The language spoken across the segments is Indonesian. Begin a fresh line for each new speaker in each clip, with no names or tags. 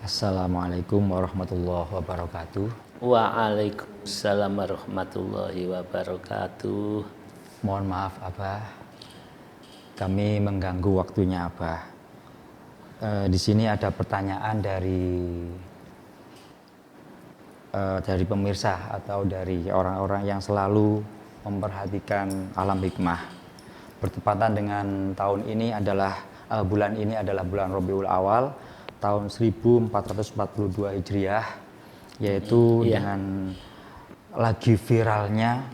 Assalamualaikum warahmatullahi wabarakatuh.
Waalaikumsalam warahmatullahi wabarakatuh.
Mohon maaf Abah, kami mengganggu waktunya Abah. Di sini ada pertanyaan dari pemirsa atau dari orang-orang yang selalu memperhatikan alam hikmah. Bertepatan dengan tahun ini adalah bulan ini adalah bulan Rabiul Awal tahun 1442 Hijriah, yaitu dengan lagi viralnya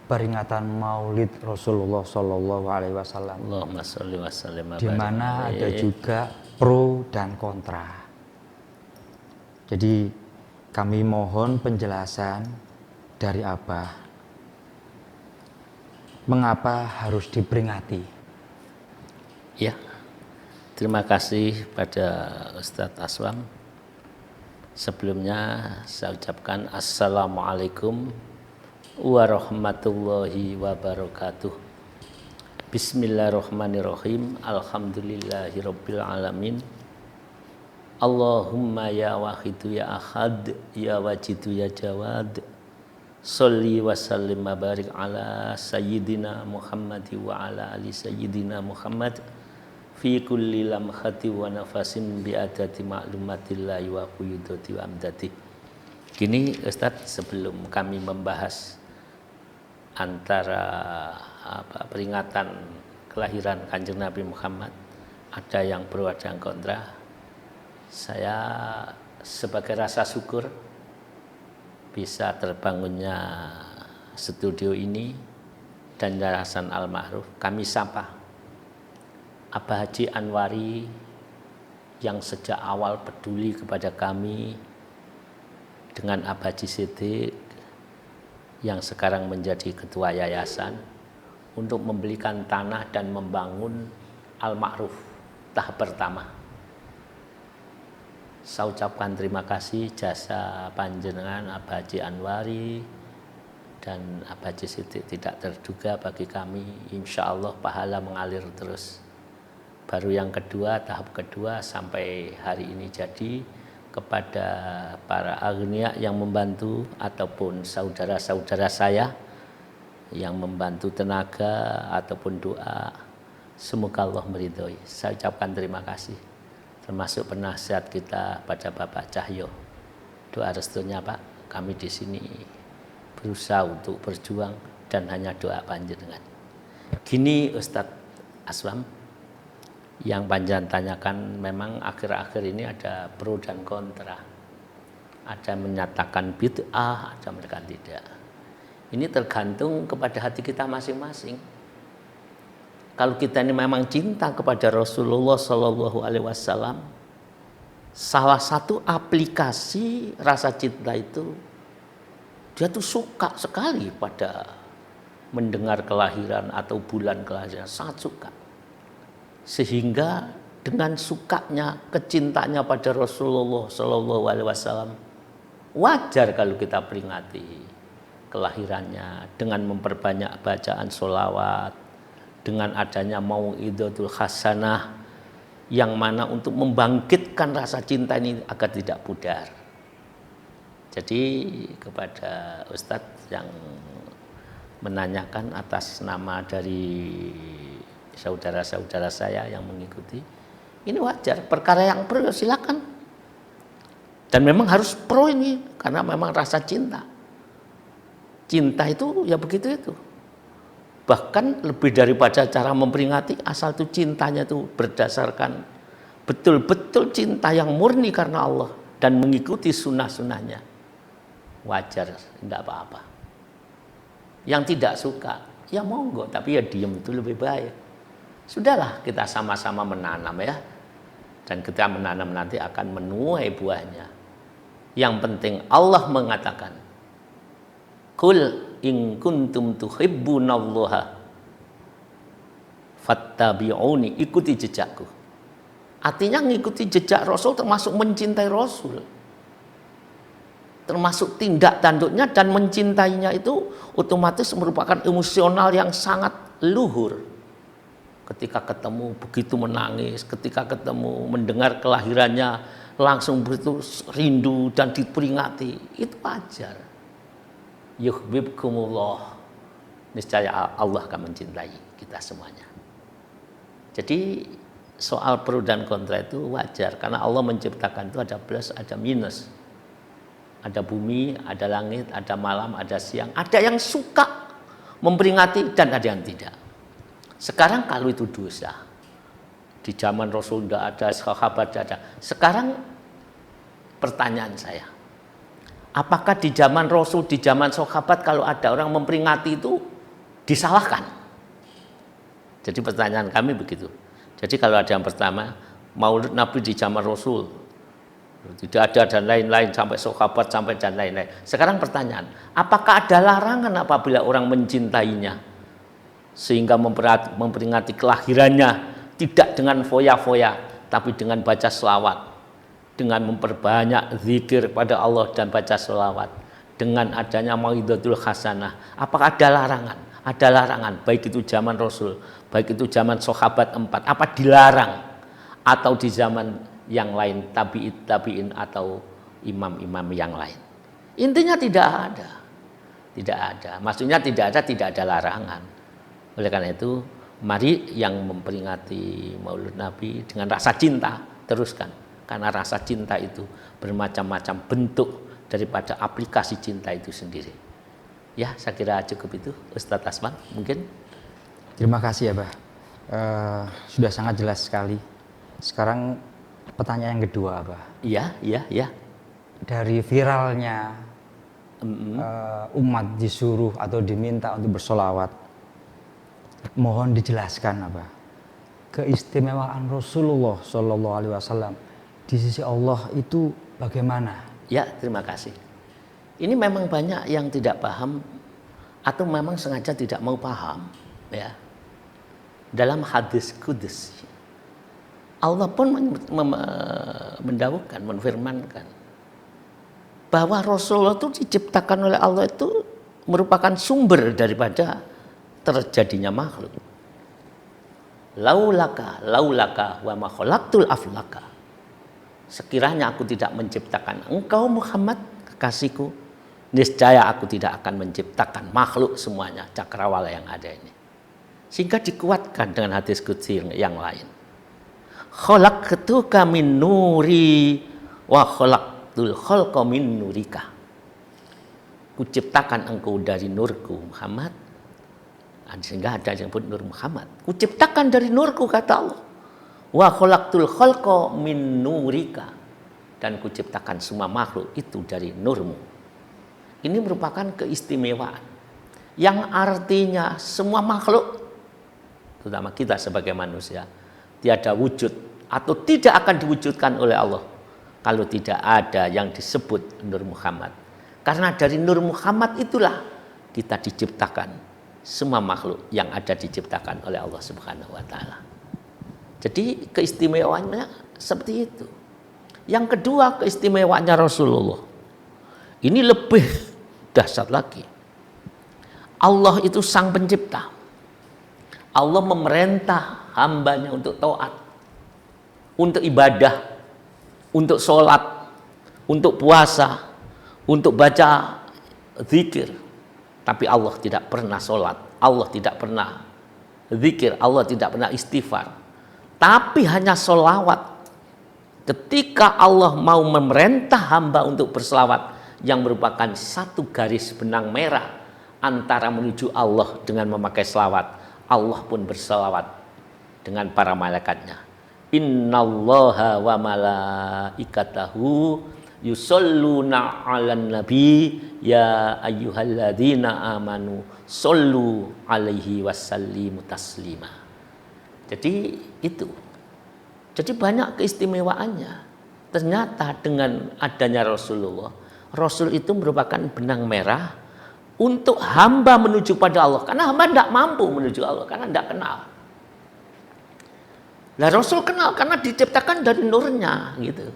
peringatan Maulid Rasulullah Shallallahu Alaihi Wasallam,
Allahumma sholli wa sallim wa
di
barik
mana ada
alaih.
juga pro dan kontra. Jadi kami mohon penjelasan dari Abah, mengapa harus diperingati?
Ya, terima kasih pada Ustadz Aswam. Sebelumnya saya ucapkan Assalamualaikum warahmatullahi wabarakatuh. Bismillahirrahmanirrahim. Alhamdulillahirabbil alamin. Allahumma ya wahidu ya ahad ya wajidu ya jawad. Sholli wa sallim wa barik ala sayyidina Muhammad wa ala ali sayyidina Muhammad fi kulli lamhati wa nafasin bi adati ma'lumatillahi wa quyudati wa amdati. Gini Ustadz, sebelum kami membahas antara peringatan kelahiran Kanjeng Nabi Muhammad, ada yang pro ada yang kontra, saya sebagai rasa syukur bisa terbangunnya studio ini dan Yayasan Al-Ma'ruf, kami sapa Abah Haji Anwari yang sejak awal peduli kepada kami, dengan Abah Haji Siddiq yang sekarang menjadi ketua yayasan, untuk membelikan tanah dan membangun Al-Ma'ruf tahap pertama. Saya ucapkan terima kasih jasa panjenengan Abah Haji Anwari dan Abah Haji Siddiq tidak terduga bagi kami. Insya Allah pahala mengalir terus. Baru yang kedua, tahap kedua sampai hari ini jadi, kepada para agniya yang membantu ataupun saudara-saudara saya yang membantu tenaga ataupun doa, semoga Allah meridhoi. Saya ucapkan terima kasih. Termasuk penasihat kita pada Bapak Cahyo. Doa restunya Pak, kami di sini berusaha untuk berjuang dan hanya doa panjenengan. Gini Ustadz Aswam, yang panjenengan tanyakan, memang akhir-akhir ini ada pro dan kontra. Ada menyatakan bid'ah, ada menyatakan tidak. Ini tergantung kepada hati kita masing-masing. Kalau kita ini memang cinta kepada Rasulullah Shallallahu Alaihi Wasallam, salah satu aplikasi rasa cinta itu, dia tuh suka sekali pada mendengar kelahiran atau bulan kelahiran, sangat suka. Sehingga dengan sukanya, kecintanya pada Rasulullah Shallallahu Alaihi Wasallam, wajar kalau kita peringati kelahirannya dengan memperbanyak bacaan sholawat, dengan adanya mau'idatul hasanah, yang mana untuk membangkitkan rasa cinta ini agar tidak pudar. Jadi kepada Ustadz yang menanyakan atas nama dari saudara-saudara saya yang mengikuti, ini wajar, perkara yang pro silakan. Dan memang harus pro ini karena memang rasa cinta. Cinta itu ya begitu itu. Bahkan lebih daripada cara memperingati, asal itu cintanya itu berdasarkan betul-betul cinta yang murni karena Allah dan mengikuti sunnah-sunnahnya, wajar, tidak apa-apa. Yang tidak suka, ya monggo, tapi ya diem itu lebih baik. Sudahlah, kita sama-sama menanam ya. Dan kita menanam nanti akan menuai buahnya. Yang penting Allah mengatakan, Qul in kuntum tuhibbunallaha fattabi'uni, ikuti jejakku. Artinya ngikuti jejak Rasul termasuk mencintai Rasul. Termasuk tindak tanduknya dan mencintainya itu otomatis merupakan emosional yang sangat luhur. Ketika ketemu begitu menangis, ketika ketemu mendengar kelahirannya langsung begitu rindu dan diperingati, itu wajar. Yuhibbukumullah, niscaya Allah akan mencintai kita semuanya. Jadi soal pro dan kontra itu wajar, karena Allah menciptakan itu ada plus, ada minus. Ada bumi, ada langit, ada malam, ada siang. Ada yang suka memperingati dan ada yang tidak. Sekarang kalau itu dosa, di zaman Rasul tidak ada, sahabat tidak ada. Sekarang pertanyaan saya, apakah di zaman Rasul, di zaman sahabat kalau ada orang memperingati itu disalahkan? Jadi pertanyaan kami begitu. Jadi kalau ada yang pertama, Maulid Nabi di zaman Rasul tidak ada dan lain-lain, sampai sahabat sampai dan lain-lain. Sekarang pertanyaan, apakah ada larangan apabila orang mencintainya sehingga memperingati kelahirannya tidak dengan foya-foya, tapi dengan baca selawat, dengan memperbanyak zikir pada Allah dan baca selawat, dengan adanya mau'izatul hasanah? Apakah ada larangan? Ada larangan, baik itu zaman Rasul, baik itu zaman sahabat 4. Apa dilarang? Atau di zaman yang lain, tabi'in atau imam-imam yang lain? Intinya tidak ada. Tidak ada. Maksudnya tidak ada larangan. Oleh karena itu, mari yang memperingati Maulid Nabi dengan rasa cinta, teruskan. Karena rasa cinta itu bermacam-macam bentuk daripada aplikasi cinta itu sendiri. Ya, saya kira cukup itu. Ustadz Asman, mungkin?
Terima kasih ya, Bah. Sudah sangat jelas sekali. Sekarang pertanyaan yang kedua, Bah.
Iya.
Dari viralnya umat disuruh atau diminta untuk bersolawat, mohon dijelaskan, Abah, keistimewaan Rasulullah Shallallahu Alaihi Wasallam di sisi Allah itu bagaimana?
Ya, terima kasih. Ini memang banyak yang tidak paham atau memang sengaja tidak mau paham, ya. Dalam hadis Qudsi, Allah pun mendawuhkan, menfirmankan bahwa Rasulullah itu diciptakan oleh Allah itu merupakan sumber daripada terjadinya makhluk. Laulaka wa ma khalaqtul aflaka. Sekiranya aku tidak menciptakan engkau Muhammad kekasihku, niscaya aku tidak akan menciptakan makhluk semuanya cakrawala yang ada ini. Sehingga dikuatkan dengan hadis qudsi yang lain. Khalaqtuka min nuri wa khalaqtul khalqa min nurika. Kuciptakan engkau dari nurku Muhammad. Sehingga ada yang disebut nur Muhammad. Kuciptakan dari nurku, kata Allah. Wa khalaqtul khalqa min nurika. Dan kuciptakan semua makhluk itu dari nurmu. Ini merupakan keistimewaan. Yang artinya semua makhluk, terutama kita sebagai manusia, tiada wujud atau tidak akan diwujudkan oleh Allah kalau tidak ada yang disebut Nur Muhammad. Karena dari Nur Muhammad itulah kita diciptakan. Semua makhluk yang ada diciptakan oleh Allah Subhanahu wa taala. Jadi keistimewaannya seperti itu. Yang kedua, keistimewaannya Rasulullah. Ini lebih dahsyat lagi. Allah itu sang pencipta. Allah memerintah hambanya untuk taat, untuk ibadah, untuk sholat, untuk puasa, untuk baca zikir. Tapi Allah tidak pernah sholat, Allah tidak pernah zikir, Allah tidak pernah istighfar. Tapi hanya sholawat. Ketika Allah mau memerintah hamba untuk berselawat, yang merupakan satu garis benang merah antara menuju Allah dengan memakai selawat, Allah pun berselawat dengan para malaikatnya. Innallaha wa malaikatahu yusholluna 'alan nabi ya ayyuhalladzina amanu shollu 'alaihi wasallimu taslima. Jadi itu. Jadi banyak keistimewaannya. Ternyata dengan adanya Rasulullah, Rasul itu merupakan benang merah untuk hamba menuju pada Allah. Karena hamba tidak mampu menuju Allah, karena tidak kenal. Nah, Rasul kenal karena diciptakan dari nurnya gitu.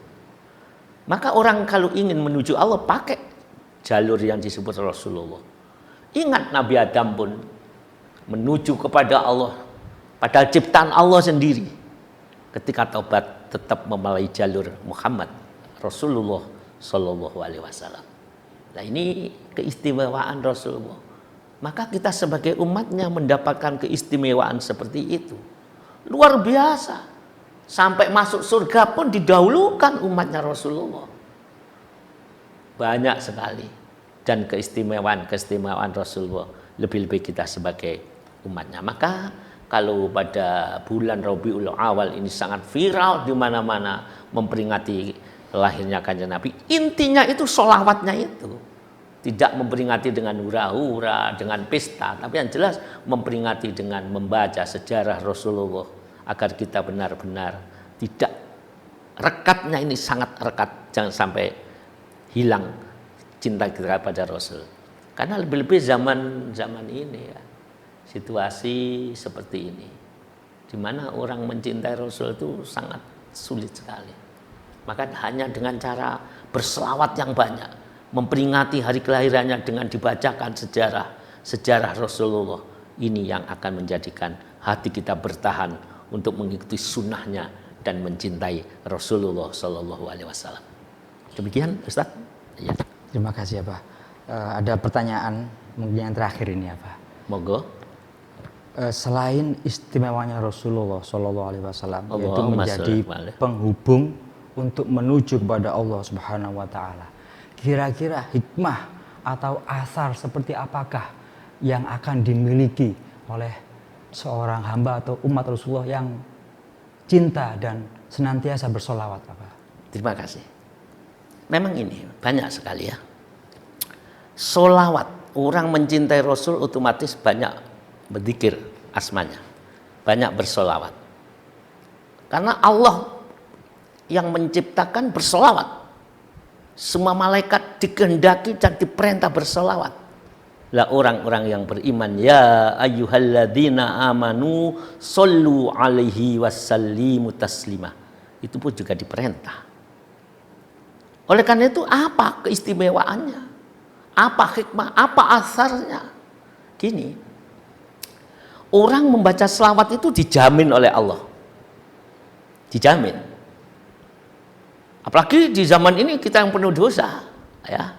Maka orang kalau ingin menuju Allah pakai jalur yang disebut Rasulullah. Ingat Nabi Adam pun menuju kepada Allah, padahal ciptaan Allah sendiri. Ketika taubat tetap melalui jalur Muhammad Rasulullah Shallallahu Alaihi Wasallam. Nah ini keistimewaan Rasulullah. Maka kita sebagai umatnya mendapatkan keistimewaan seperti itu. Luar biasa. Sampai masuk surga pun didahulukan umatnya Rasulullah. Banyak sekali. Dan keistimewaan Rasulullah. Lebih-lebih kita sebagai umatnya. Maka kalau pada bulan Rabiul Awal ini sangat viral di mana-mana memperingati lahirnya Kanjeng Nabi. Intinya itu sholawatnya itu. Tidak memperingati dengan hura-hura, dengan pesta, tapi yang jelas memperingati dengan membaca sejarah Rasulullah agar kita benar-benar tidak rekatnya ini sangat rekat, jangan sampai hilang cinta kita pada Rasul. Karena lebih-lebih zaman ini ya, situasi seperti ini, di mana orang mencintai Rasul itu sangat sulit sekali. Maka hanya dengan cara berselawat yang banyak, memperingati hari kelahirannya dengan dibacakan sejarah Rasulullah, ini yang akan menjadikan hati kita bertahan untuk mengikuti sunnahnya dan mencintai Rasulullah Shallallahu Alaihi Wasallam. Demikian Ustaz. Ya.
Terima kasih ya Pak. Ada pertanyaan mungkin yang terakhir ini ya Pak.
Monggo.
Selain istimewanya Rasulullah Shallallahu Alaihi Wasallam, yaitu menjadi penghubung untuk menuju kepada Allah Subhanahu Wa Taala. Kira-kira hikmah atau asar seperti apakah yang akan dimiliki oleh seorang hamba atau umat Rasulullah yang cinta dan senantiasa bersolawat?
Terima kasih. Memang ini banyak sekali ya. Solawat, orang mencintai Rasul otomatis banyak berzikir asmanya, banyak bersolawat. Karena Allah yang menciptakan bersolawat. Semua malaikat dikehendaki dan diperintah bersolawat. Lah orang-orang yang beriman, ya ayyuhalladzina amanu sallu alaihi wasallimu taslima. Itu pun juga diperintah. Oleh karena itu apa keistimewaannya? Apa hikmah? Apa asarnya? Gini, orang membaca selawat itu dijamin oleh Allah. Dijamin. Apalagi di zaman ini kita yang penuh dosa, ya.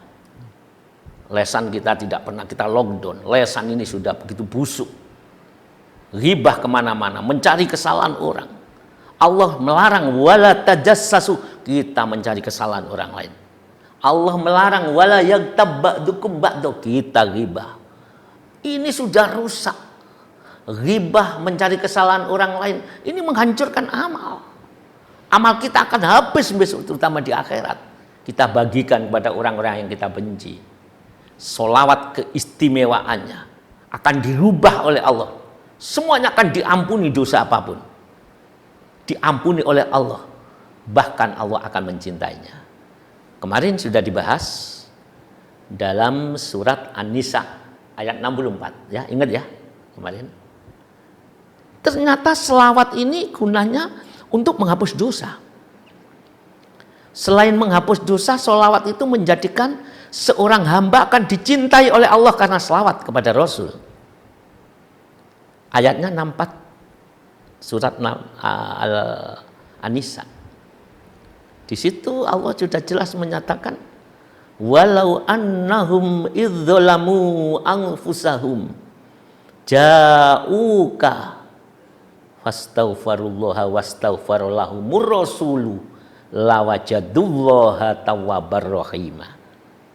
Lesan kita tidak pernah kita lockdown. Lesan ini sudah begitu busuk. Ghibah kemana-mana, mencari kesalahan orang. Allah melarang wala tajassasu, kita mencari kesalahan orang lain. Allah melarang wala yaghtab ba'dukum ba'du, kita ghibah. Ini sudah rusak. Ghibah, mencari kesalahan orang lain, ini menghancurkan amal. Amal kita akan habis besok, terutama di akhirat. Kita bagikan kepada orang-orang yang kita benci. Solawat keistimewaannya akan dirubah oleh Allah. Semuanya akan diampuni dosa apapun. Diampuni oleh Allah. Bahkan Allah akan mencintainya. Kemarin sudah dibahas dalam surat An-Nisa ayat 64. Ya, ingat ya kemarin. Ternyata selawat ini gunanya untuk menghapus dosa. Selain menghapus dosa, sholawat itu menjadikan seorang hamba akan dicintai oleh Allah karena sholawat kepada Rasul. Ayatnya 64 surat An-Nisa. Di situ Allah sudah jelas menyatakan, walau annahum idzalamu anfusahum ja'uka fastaghfirullaha wastaghfarallahumur rasulu lawajadullaha tawwabar rahima.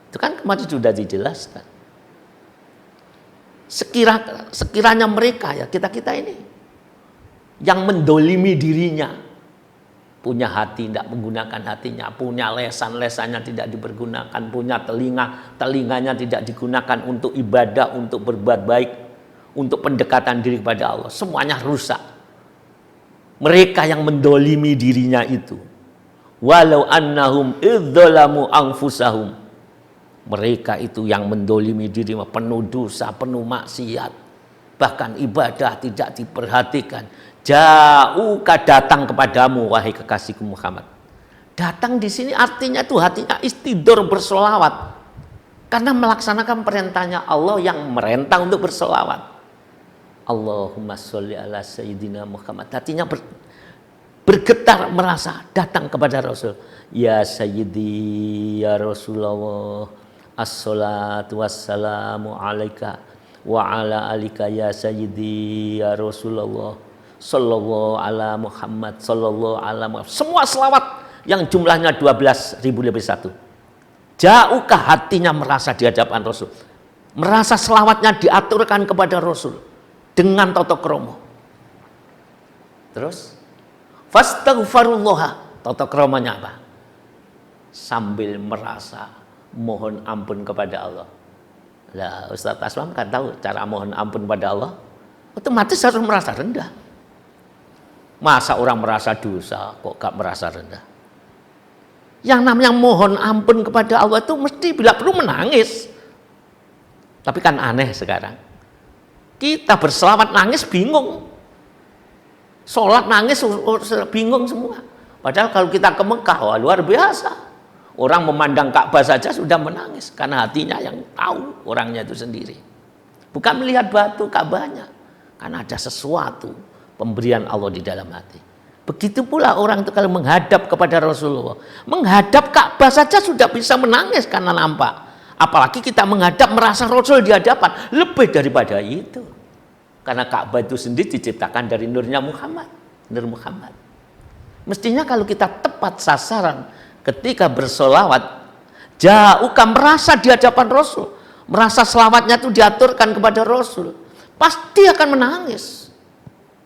Itu kan kemarin sudah dijelaskan. Sekiranya mereka ya, kita ini yang mendolimi dirinya, punya hati tidak menggunakan hatinya, punya lesannya tidak dipergunakan, punya telinganya tidak digunakan untuk ibadah, untuk berbuat baik, untuk pendekatan diri kepada Allah, semuanya rusak. Mereka yang mendolimi dirinya itu, walau annahum idzalamu anfusahum, mereka itu yang mendolimi diri, penuh dosa, penuh maksiat, bahkan ibadah tidak diperhatikan. Ja'uka, datang kepadamu wahai kekasihku Muhammad. Datang di sini artinya itu hatinya istidor bersolawat, karena melaksanakan perintahnya Allah yang merintah untuk bersolawat. Allahumma sholli ala sayyidina Muhammad. Hatinya bergetar merasa datang kepada Rasul. Ya Sayyidi ya Rasulullah, assalatu wassalamu alaika wa ala alika ya Sayyidi ya Rasulullah, sallallahu ala Muhammad, sallallahu ala Muhammad. Semua selawat yang jumlahnya 12.000 lebih satu. Jauhkah hatinya merasa di hadapan Rasul, merasa selawatnya diaturkan kepada Rasul dengan toto kromo. Terus fastaghfirullah, toto kromonya apa? Sambil merasa mohon ampun kepada Allah. Lah Ustaz Aslam kan tahu cara mohon ampun pada Allah, otomatis harus merasa rendah. Masa orang merasa dosa kok gak merasa rendah? Yang namanya mohon ampun kepada Allah itu mesti bila perlu menangis. Tapi kan aneh sekarang, kita berselawat nangis bingung, sholat nangis bingung semua. Padahal kalau kita ke Mekah, wah, luar biasa, orang memandang Ka'bah saja sudah menangis karena hatinya yang tahu orangnya itu sendiri, bukan melihat batu Ka'bahnya, karena ada sesuatu pemberian Allah di dalam hati. Begitu pula orang itu kalau menghadap kepada Rasulullah, menghadap Ka'bah saja sudah bisa menangis karena nampak. Apalagi kita menghadap merasa Rasul di hadapan, lebih daripada itu. Karena Ka'bah itu sendiri diciptakan dari nurnya Muhammad, nur Muhammad. Mestinya kalau kita tepat sasaran ketika bersolawat, jauhkan merasa di hadapan Rasul, merasa selawatnya itu diaturkan kepada Rasul, pasti akan menangis.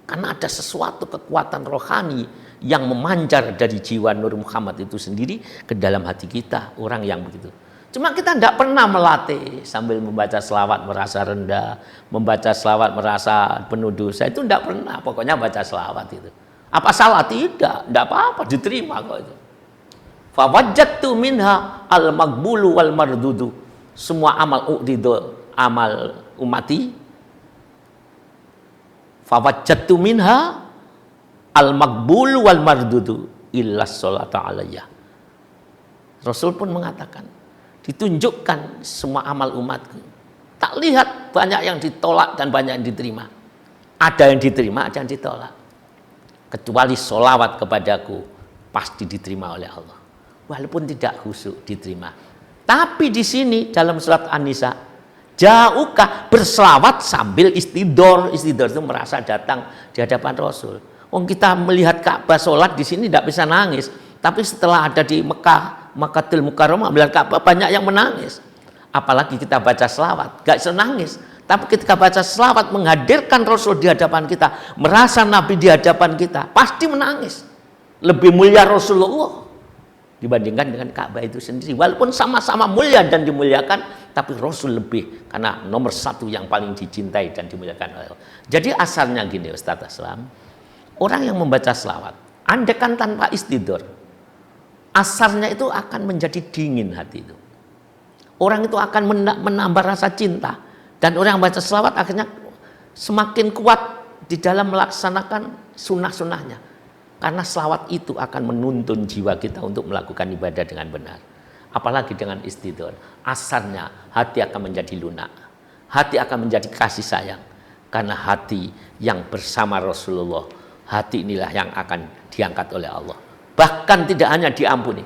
Karena ada sesuatu kekuatan rohani yang memancar dari jiwa Nur Muhammad itu sendiri ke dalam hati kita, orang yang begitu. Cuma kita tidak pernah melatih sambil membaca selawat merasa rendah, membaca selawat merasa penuh dosa, itu tidak pernah. Pokoknya baca selawat itu. Apa salah? Tidak apa-apa, diterima kok itu. Fawajjatu minha al-maghbulu wal mardudu. Semua amal u'didu, amal umati, fawajjatu minha al-maghbulu wal mardudu illa sholata alayya. Rasul pun mengatakan, ditunjukkan semua amal umatku. Tak lihat banyak yang ditolak dan banyak yang diterima. Ada yang diterima, ada yang ditolak. Kecuali sholawat kepadaku pasti diterima oleh Allah. Walaupun tidak khusyuk diterima. Tapi di sini dalam surat An-Nisa, jauhkah berselawat sambil istidor. Istidor itu merasa datang di hadapan Rasul. Kita melihat Ka'bah sholat di sini tidak bisa nangis. Tapi setelah ada di Mekah, Makatil Mukarramah, melihat Ka'bah banyak yang menangis. Apalagi kita baca selawat, gak bisa nangis. Tapi ketika baca selawat menghadirkan Rasul di hadapan kita, merasa Nabi di hadapan kita, pasti menangis. Lebih mulia Rasulullah dibandingkan dengan Ka'bah itu sendiri. Walaupun sama-sama mulia dan dimuliakan, tapi Rasul lebih, karena nomor satu yang paling dicintai dan dimuliakan oleh Allah. Jadi asalnya gini Ustaz Aslam, orang yang membaca selawat, andekan tanpa istidor, asarnya itu akan menjadi dingin hati itu. Orang itu akan menambah rasa cinta. Dan orang yang baca selawat akhirnya semakin kuat di dalam melaksanakan sunnah-sunnahnya. Karena selawat itu akan menuntun jiwa kita untuk melakukan ibadah dengan benar. Apalagi dengan istidor. Asarnya hati akan menjadi lunak. Hati akan menjadi kasih sayang. Karena hati yang bersama Rasulullah, hati inilah yang akan diangkat oleh Allah. Bahkan tidak hanya diampuni.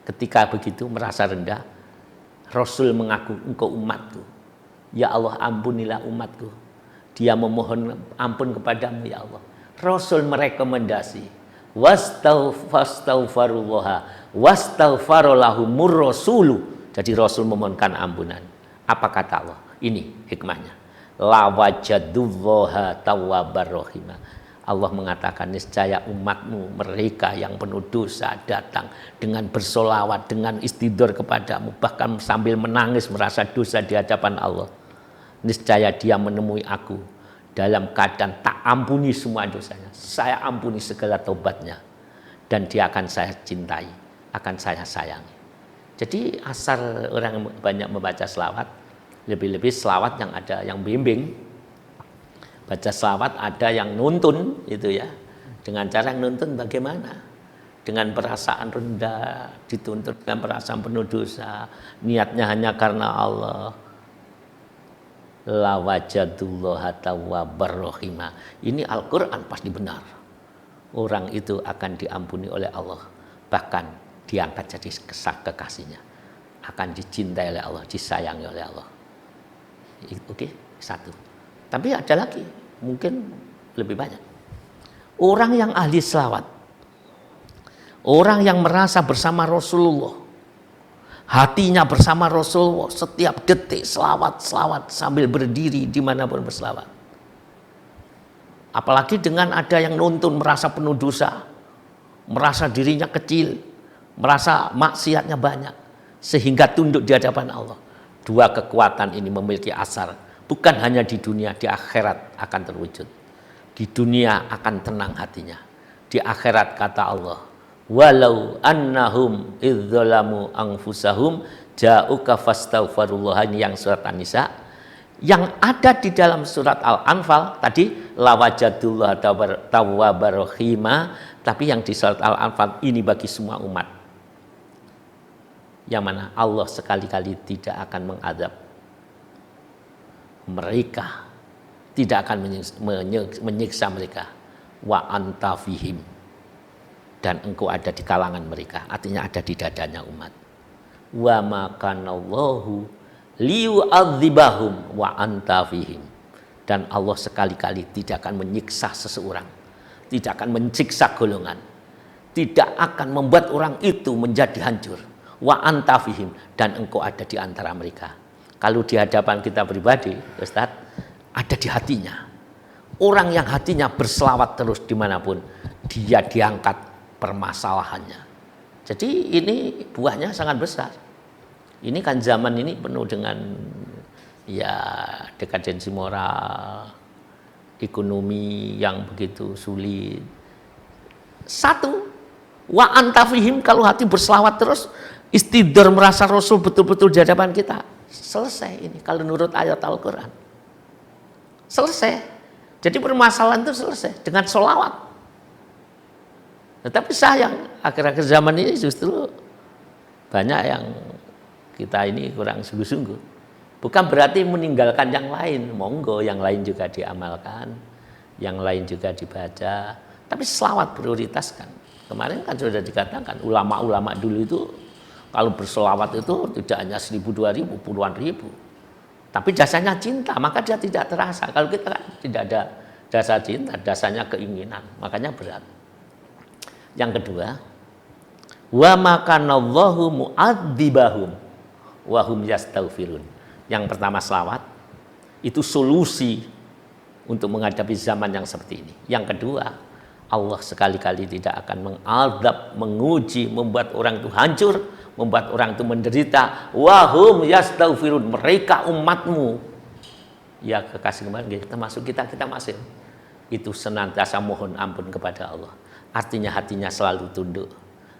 Ketika begitu merasa rendah, Rasul mengaku, engkau umatku. Ya Allah, ampunilah umatku. Dia memohon ampun kepadamu ya Allah. Rasul merekomendasi, wastaghfarullaha wastaghfarolahumur rasulu. Jadi Rasul memohonkan ampunan. Apa kata Allah? Ini hikmahnya. La wajadullaha tawwabar rahimah. Allah mengatakan, niscaya umatmu, mereka yang penuh dosa datang dengan bersolawat, dengan istidor kepadamu, bahkan sambil menangis merasa dosa di hadapan Allah. Niscaya dia menemui aku dalam keadaan tak ampuni semua dosanya. Saya ampuni segala tobatnya. Dan dia akan saya cintai, akan saya sayangi. Jadi asal orang banyak membaca selawat, lebih-lebih selawat yang ada yang bimbing. Baca selawat ada yang nuntun itu ya. Dengan cara yang nuntun bagaimana? Dengan perasaan rendah, dituntut dengan perasaan penuh dosa, niatnya hanya karena Allah. La wajadullaha tawwabar rahimah. Ini Al-Qur'an pasti benar. orang itu akan diampuni oleh Allah, bahkan diangkat jadi kekasihnya, akan dicintai oleh Allah, disayangi oleh Allah. Oke, satu. Tapi ada lagi, mungkin lebih banyak. Orang yang ahli selawat, orang yang merasa bersama Rasulullah, hatinya bersama Rasulullah, setiap detik selawat sambil berdiri dimanapun berselawat. Apalagi dengan ada yang nonton merasa penuh dosa, merasa dirinya kecil, merasa maksiatnya banyak, sehingga tunduk di hadapan Allah. Dua kekuatan ini memiliki asar, bukan hanya di dunia, di akhirat akan terwujud. Di dunia akan tenang hatinya, di akhirat kata Allah, walau annahum idzalamu anfusahum ja'uka fastaghfirullah, ini yang surat An-Nisa. Yang ada di dalam surat Al-Anfal tadi lawajadullah tawwabar rahima, tapi yang di surat Al-Anfal ini bagi semua umat, yang mana Allah sekali-kali tidak akan mengadab mereka, tidak akan menyiksa mereka, wa anta fihim, dan engkau ada di kalangan mereka, artinya ada di dadanya umat. Wa makanallahu liyu'adzibahum wa anta fihim, dan Allah sekali-kali tidak akan menyiksa seseorang, tidak akan menyiksa golongan, tidak akan membuat orang itu menjadi hancur. Wa anta fihim, dan engkau ada di antara mereka. Kalau di hadapan kita pribadi, Ustadz, ada di hatinya. Orang yang hatinya berselawat terus dimanapun, dia diangkat permasalahannya. Jadi ini buahnya sangat besar. Ini kan zaman ini penuh dengan ya dekadensi moral, ekonomi yang begitu sulit. Satu, wa anta fihim, kalau hati berselawat terus, istidhar merasa Rasul betul-betul di hadapan kita, selesai ini kalau menurut ayat Al-Quran. Selesai. Jadi permasalahan itu selesai dengan sholawat. Tetapi sayang, akhir-akhir zaman ini justru banyak yang kita ini kurang sungguh-sungguh. Bukan berarti meninggalkan yang lain, monggo yang lain juga diamalkan, yang lain juga dibaca, tapi selawat prioritaskan. Kemarin kan sudah dikatakan ulama-ulama dulu itu kalau berselawat itu tidak hanya 1.000, 2.000, puluhan ribu. Tapi dasarnya cinta, maka dia tidak terasa. Kalau kita kan tidak ada dasar cinta, dasarnya keinginan, makanya berat. Yang kedua, wa makanallahu mu'adzibahum wa hum yastaghfirun. Yang pertama selawat, itu solusi untuk menghadapi zaman yang seperti ini. Yang kedua, Allah sekali-kali tidak akan mengadab, menguji, membuat orang itu hancur, membuat orang itu menderita. Wahum yastaghfirun, mereka umatmu. Ya kekasih kemarin kita masuk, kita masuk. Itu senantiasa mohon ampun kepada Allah. Artinya hatinya selalu tunduk,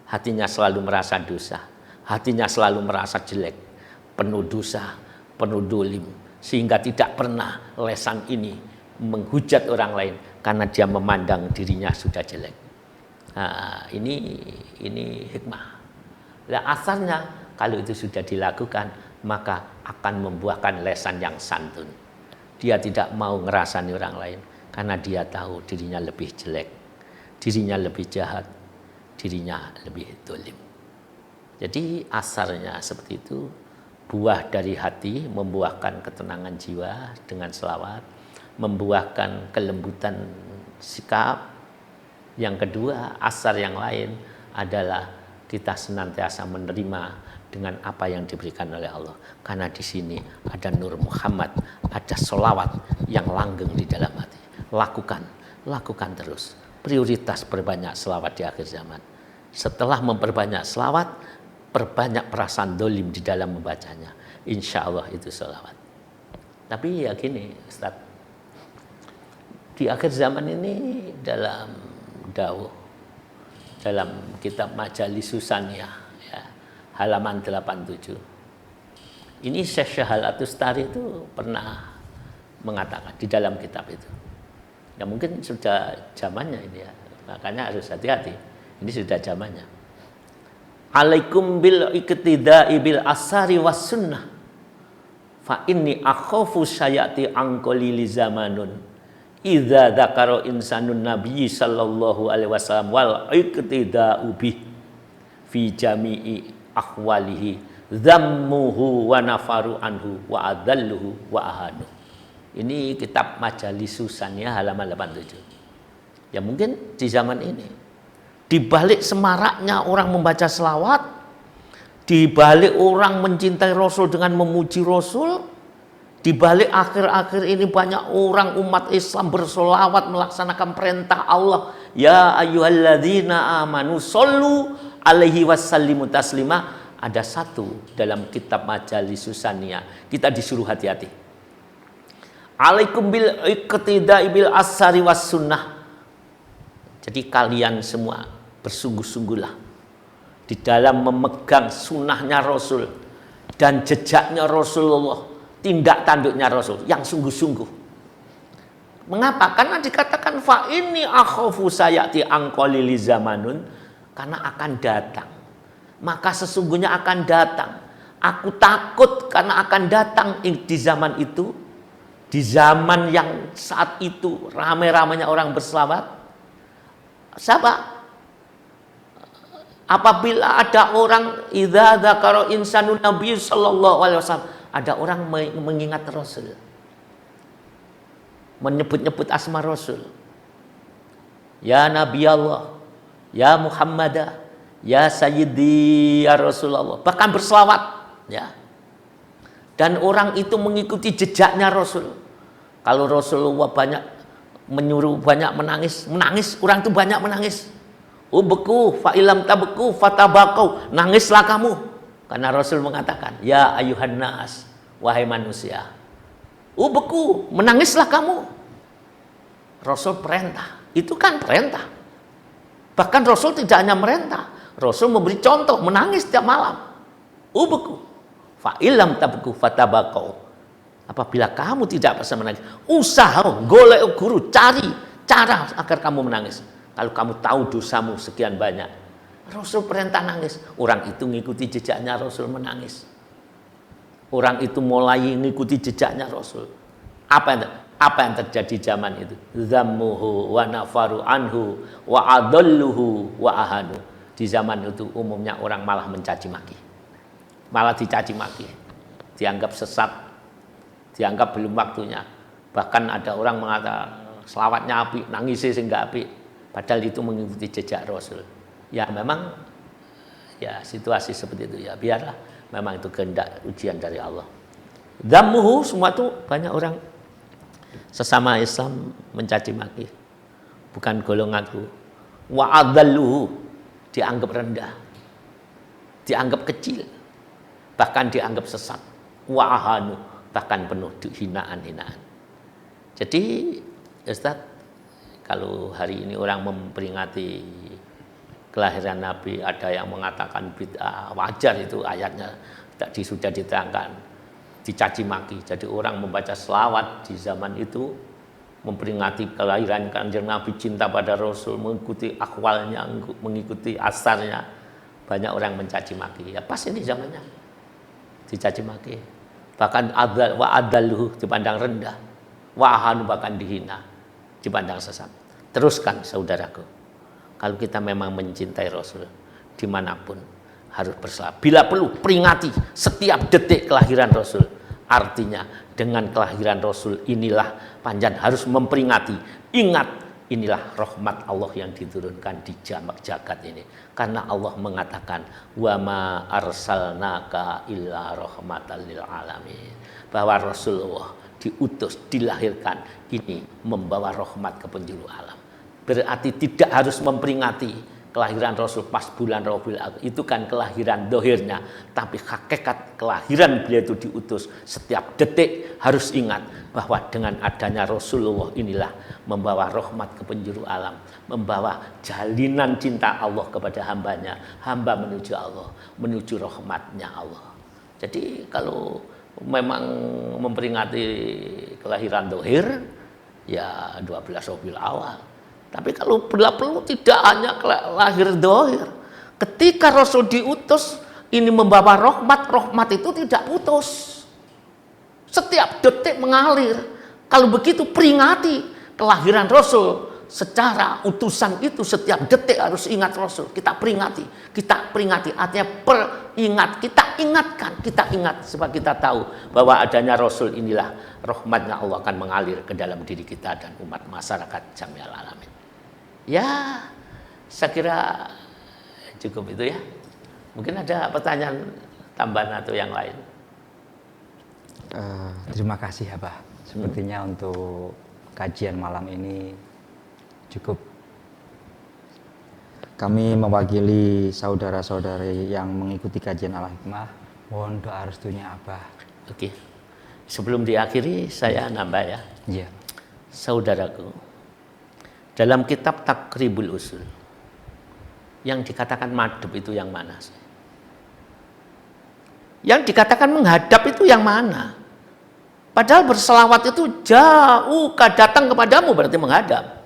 hatinya selalu merasa dosa, hatinya selalu merasa jelek, penuh dosa, penuh dolim, sehingga tidak pernah lesan ini menghujat orang lain karena dia memandang dirinya sudah jelek. Nah, ini hikmah. Nah, asalnya kalau itu sudah dilakukan, maka akan membuahkan lesan yang santun. Dia tidak mau ngerasani orang lain karena dia tahu dirinya lebih jelek, dirinya lebih jahat, dirinya lebih dolim. Jadi asarnya seperti itu. Buah dari hati membuahkan ketenangan jiwa dengan selawat, membuahkan kelembutan sikap. Yang kedua, asar yang lain adalah kita senantiasa menerima dengan apa yang diberikan oleh Allah. Karena di sini ada Nur Muhammad, ada selawat yang langgeng di dalam hati. Lakukan terus. Prioritas perbanyak selawat di akhir zaman. Setelah memperbanyak selawat, perbanyak perasaan dolim di dalam membacanya. Insya Allah itu selawat. Tapi ya gini, Ustaz, di akhir zaman ini dalam dawuh, dalam kitab Majalis Susaniyah, ya, halaman 87. Ini Syekh Syahal At-Tustari itu pernah mengatakan di dalam kitab itu. Ya mungkin sudah zamannya ini ya, makanya harus hati-hati. Ini sudah zamannya. Alaikum bil iqtida'i bil asari was sunnah. Fa inni akhafu sayati angqali li zamanun idza dzakara insanun nabiy sallallahu alaihi wasallam wal iqtida'u bih fi jami'i ahwalihi zammuhu wa nafaru anhu wa adalluhu wa ahanu. Ini kitab Majalisus Saniyah halaman 87. Ya mungkin di zaman ini, di balik semaraknya orang membaca selawat, di balik orang mencintai Rasul dengan memuji Rasul, di balik akhir-akhir ini banyak orang umat Islam bersolawat melaksanakan perintah Allah. Ya ayyuhalladzina amanu shollu alaihi wasallimu taslima. Ada satu dalam kitab Majalisus Saniyah, kita disuruh hati-hati. Alaikum bil iqtida'i bil asari was sunnah. Jadi kalian semua bersungguh-sungguhlah di dalam memegang sunnahnya Rasul dan jejaknya Rasulullah, tindak tanduknya Rasul yang sungguh-sungguh. Mengapa? Karena dikatakan fa inni akhafu sayati anqalili zamanun, karena akan datang. Maka sesungguhnya akan datang. Aku takut karena akan datang di zaman itu, di zaman yang saat itu ramai-ramainya orang berselawat. Siapa? Apabila ada orang idza dzakara insanun nabiy sallallahu alaihi wasallam, ada orang mengingat Rasul, menyebut-nyebut asma Rasul, ya Nabi Allah, ya Muhammadah, ya Sayyidi, ya Rasulullah, bahkan berselawat, ya. Dan orang itu mengikuti jejaknya Rasul. Kalau Rasulullah banyak menyuruh banyak menangis, orang itu banyak menangis. Ubku fa ilam tabku fatabaqau, nangislah kamu. Karena Rasul mengatakan, ya ayuhan nas, wahai manusia. Ubku, menangislah kamu. Rasul perintah, itu kan perintah. Bahkan Rasul tidak hanya merintah, Rasul memberi contoh, menangis setiap malam. Ubku fa ilam tabku fatabaqau. Apabila kamu tidak bisa menangis, usaha golek guru, cari cara agar kamu menangis. Kalau kamu tahu dosamu sekian banyak, Rasul perintah nangis. Orang itu mengikuti jejaknya Rasul menangis. Orang itu mulai mengikuti jejaknya Rasul. Apa yang terjadi zaman itu? Zammuhu wa nafaru anhu wa adalluhu wa ahanu. Di zaman itu umumnya orang malah mencaci maki. Malah dicaci maki. Dianggap sesat, dianggap belum waktunya. Bahkan ada orang mengatakan selawatnya api, nangisnya sehingga api. Padahal itu mengikuti jejak Rasul. Ya memang ya situasi seperti itu ya, biarlah, memang itu kehendak ujian dari Allah. Dhammuhu, semua itu banyak orang sesama Islam mencaci maki, bukan golonganku. Wa adalluhu, dianggap rendah, dianggap kecil, bahkan dianggap sesat. Wa ahanu, bahkan penuh hinaan-hinaan. Jadi Ustaz, kalau hari ini orang memperingati kelahiran Nabi, ada yang mengatakan bid'ah, wajar itu ayatnya sudah diterangkan, dicaci maki. Jadi orang membaca selawat di zaman itu memperingati kelahiran Kanjeng Nabi, cinta pada Rasul, mengikuti akwalnya, mengikuti asarnya, banyak orang mencaci maki. Ya pas ini zamannya dicaci maki. Bahkan wa adalluhu, dipandang rendah, wa ahanu, bahkan dihina, dipandang sesat. Teruskan saudaraku, kalau kita memang mencintai Rasul, dimanapun harus berselawat. Bila perlu peringati setiap detik kelahiran Rasul. Artinya dengan kelahiran Rasul inilah panjang harus memperingati. Ingat, inilah rahmat Allah yang diturunkan di jagat ini. Karena Allah mengatakan, wa ma arsalnaka illa rahmatan lil alamin. Bahwa Rasulullah diutus, dilahirkan, ini membawa rahmat ke penjuru alam. Berarti tidak harus memperingati kelahiran Rasul pas bulan Rabiul Awal. Itu kan kelahiran dohirnya. Tapi hakikat kelahiran beliau itu diutus. Setiap detik harus ingat bahwa dengan adanya Rasulullah inilah membawa rahmat ke penjuru alam. Membawa jalinan cinta Allah kepada hambanya. Hamba menuju Allah, menuju rahmatnya Allah. Jadi kalau memang memperingati kelahiran dohir, ya 12 Rabiul Awal. Tapi kalau bila perlu tidak hanya lahir dohir. Ketika Rasul diutus, ini membawa rahmat itu tidak putus. Setiap detik mengalir. Kalau begitu peringati. kelahiran Rasul secara utusan itu setiap detik harus ingat Rasul. Kita peringati, artinya kita ingat supaya kita tahu bahwa adanya Rasul inilah rahmatnya Allah akan mengalir ke dalam diri kita dan umat masyarakat jami'al alamin. Ya, saya kira cukup itu ya. Mungkin ada pertanyaan tambahan atau yang lain.
Terima kasih Abah. Sepertinya untuk kajian malam ini cukup. Kami mewakili saudara-saudari yang mengikuti kajian Al-Hikmah, mohon doa restunya Abah.
Oke. Sebelum diakhiri saya nambah ya.
Iya.
Saudaraku, dalam kitab Takribul Usul yang dikatakan madhab itu yang mana sih? Yang dikatakan menghadap itu yang mana? Padahal berselawat itu jauh datang kepadamu berarti menghadap.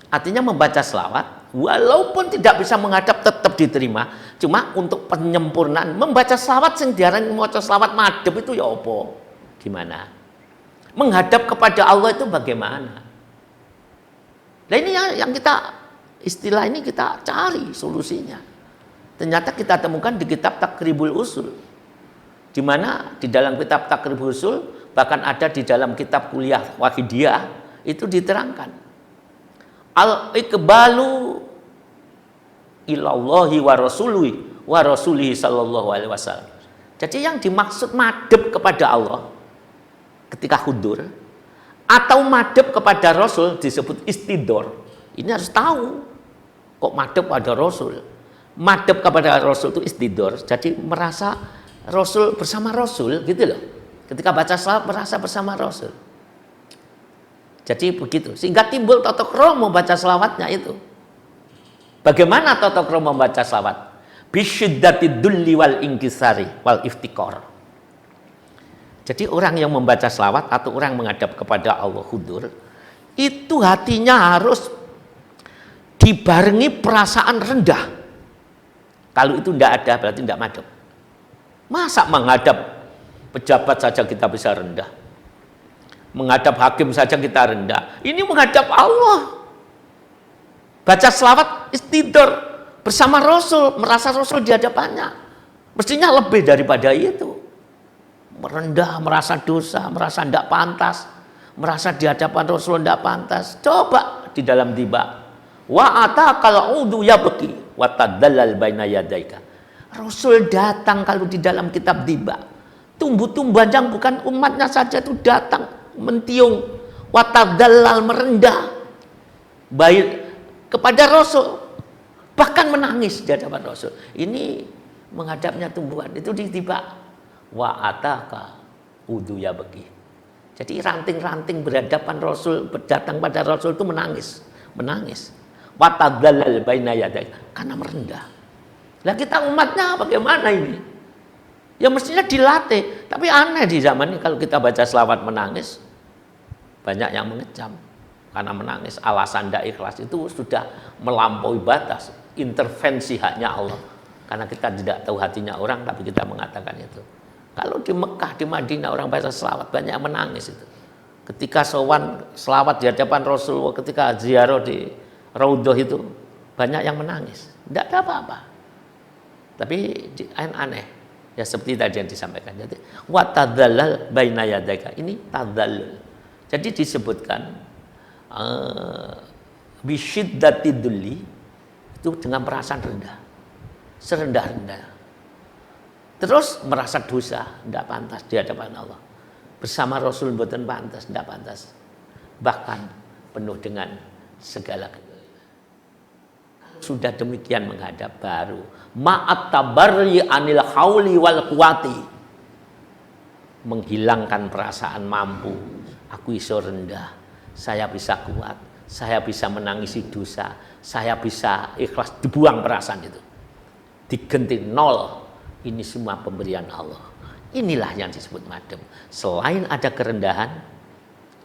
Artinya membaca selawat, walaupun tidak bisa menghadap tetap diterima. Cuma untuk penyempurnaan, membaca selawat sing diarani maca selawat madhep itu ya apa? Gimana? Menghadap kepada Allah itu bagaimana? Nah ini yang kita, istilah ini kita cari solusinya. Ternyata kita temukan di kitab Takribul Usul. Di mana di dalam kitab Takribul Usul, bahkan ada di dalam kitab kuliah Wahidiyah, itu diterangkan. Al-iqbalu ilallahi wa rasulihi sallallahu alaihi wasallam. Jadi yang dimaksud madhep kepada Allah ketika hudur atau madhep kepada Rasul disebut istidor. Ini harus tahu kok madhep pada Rasul. Madhep kepada Rasul itu istidor. Jadi merasa Rasul bersama Rasul gitu loh. Ketika baca salawat merasa bersama Rasul. Jadi begitu, sehingga timbul tata krama membaca selawatnya itu. Bagaimana tata krama membaca selawat? Bisyiddatid dulli wal inkisari wal iftikor. Jadi orang yang membaca selawat atau orang menghadap kepada Allah hudur, itu hatinya harus dibarengi perasaan rendah. Kalau itu tidak ada berarti tidak madhep. Masa menghadap pejabat saja kita bisa rendah? Menghadap hakim saja kita rendah. Ini menghadap Allah. Baca selawat istidor bersama Rasul, merasa Rasul di hadapannya. Mestinya lebih daripada itu. Merendah, merasa dosa, merasa tidak pantas, merasa di hadapan Rasul tidak pantas. Coba di dalam tiba. Wa ataqal udu yabki wa tadallal baina yadaika. Rasul datang kalau di dalam kitab tiba. Tumbuh-tumbuhan yang bukan umatnya saja itu datang mentiung, watadallal merendah baik kepada Rasul, bahkan menangis di hadapan Rasul. Ini menghadapnya tumbuhan itu ditiba wa ataka udu ya bagi. Jadi ranting-ranting berhadapan Rasul, berdatang pada Rasul itu menangis. Watadallal baina yaday, karena merendah. Lah kita umatnya bagaimana ini? Ya mestinya dilatih, tapi aneh di zaman ini kalau kita baca selawat menangis, banyak yang mengecam karena menangis. Alasan tidak ikhlas itu sudah melampaui batas, intervensi haknya Allah. Karena kita tidak tahu hatinya orang, tapi kita mengatakan itu. Kalau di Mekah, di Madinah orang baca selawat banyak yang menangis itu. Ketika sowan selawat di hadapan Rasulullah, ketika ziarah di Raudhah itu banyak yang menangis. Tidak ada apa-apa. Tapi aneh. Ya seperti tadi yang disampaikan. Jadi wa tadzallal baina yadaka. Ini tadzallul. Jadi disebutkan bisyiddatid dulli itu dengan perasaan rendah. Serendah-rendah. Terus merasa dosa, tidak pantas di hadapan Allah. Bersama Rasul mboten pantas, tidak pantas. Bahkan penuh dengan segala kegelisahan. Sudah demikian menghadap baru ma'at tabarri anil hauli wal quwati, menghilangkan perasaan mampu. Aku iso rendah, saya bisa kuat, saya bisa menangisi dosa, saya bisa ikhlas, dibuang perasaan itu, diganti nol. Ini semua pemberian Allah. Inilah yang disebut madhep. Selain ada kerendahan,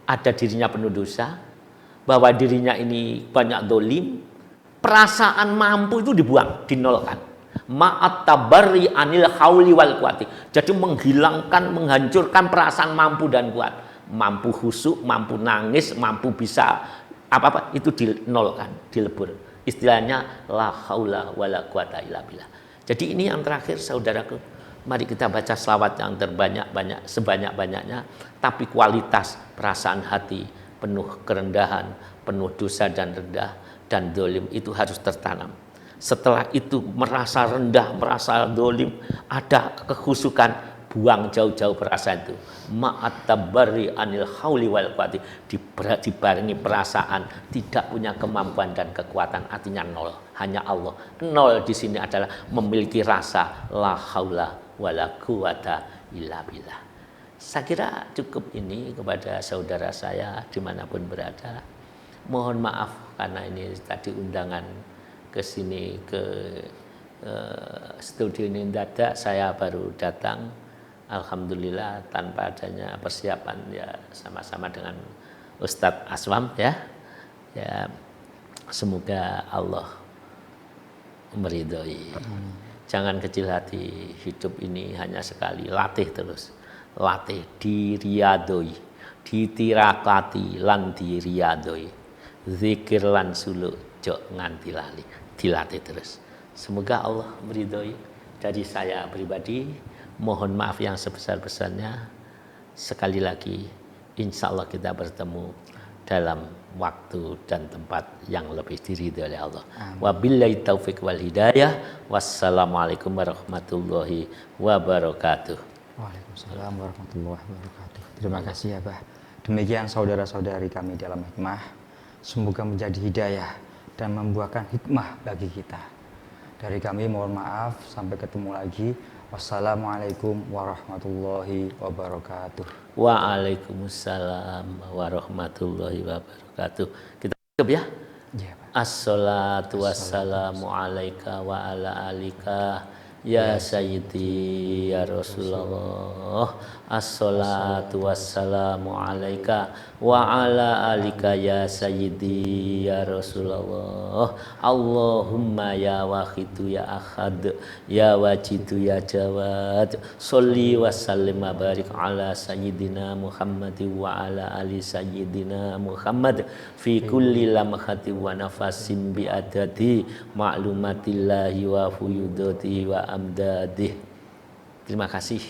ada dirinya penuh dosa, bahwa dirinya ini banyak dolim, perasaan mampu itu dibuang, dinolkan. Ma'at tabarri anil hauli wal quwati. Jadi menghilangkan, menghancurkan perasaan mampu dan kuat. mampu khusyuk, mampu nangis, mampu bisa apa-apa itu dinolkan, dilebur. Istilahnya la haula wala quwata illa billah. Jadi ini yang terakhir saudaraku, mari kita baca selawat yang terbanyak-banyak, sebanyak-banyaknya, tapi kualitas perasaan hati penuh kerendahan, penuh dosa dan rendah dan dolim itu harus tertanam. Setelah itu merasa rendah, merasa dolim, ada kekhusukan, buang jauh-jauh perasaan itu. Ma'at tabarri anil hauli wal quwati, dibarengi perasaan tidak punya kemampuan dan kekuatan, artinya nol, hanya Allah. Nol di sini adalah memiliki rasa la haula wala quwata illa billah. Saya kira cukup ini kepada saudara saya dimanapun berada. Mohon maaf karena ini tadi undangan ke sini ke studio ini mendadak, saya baru datang. Alhamdulillah tanpa adanya persiapan ya, sama-sama dengan Ustadz Aswam ya. Ya semoga Allah meridhoi. Jangan kecil hati, hidup ini hanya sekali, latih terus. Latih diriyadoi, ditirakati lan diriyadoi. Zikir lan suluk jok nganti lali, dilatih terus. Semoga Allah meridhoi. Dari saya pribadi mohon maaf yang sebesar-besarnya. Sekali lagi insya Allah kita bertemu dalam waktu dan tempat yang lebih diridhoi oleh Allah. Wabillahi taufik wal hidayah. Wassalamualaikum warahmatullahi wabarakatuh.
Waalaikumsalam warahmatullahi wabarakatuh. Terima kasih ya Bah. Demikian saudara-saudari kami dalam hikmah. Semoga menjadi hidayah dan membuahkan hikmah bagi kita. Dari kami mohon maaf, sampai ketemu lagi. Wassalamualaikum warahmatullahi wabarakatuh.
Waalaikumsalam warahmatullahi wabarakatuh. Kita tutup ya.
Ya, Pak.
Assalatu wassalamu alaika wa ala alika ya sayyidi ya Rasulullah. Assalatu wassalamu alaika wa ala alika ya sayyidi ya Rasulullah. Allahumma ya wahidu ya ahad ya wajidu ya jawad, sholli wa sallim wa barik ala sayyidina Muhammad wa ala ali sayyidina Muhammad fi kulli lamhati wa nafasin bi adadi ma'lumatillahi wa fuyudati wa amdadih. Terima kasih.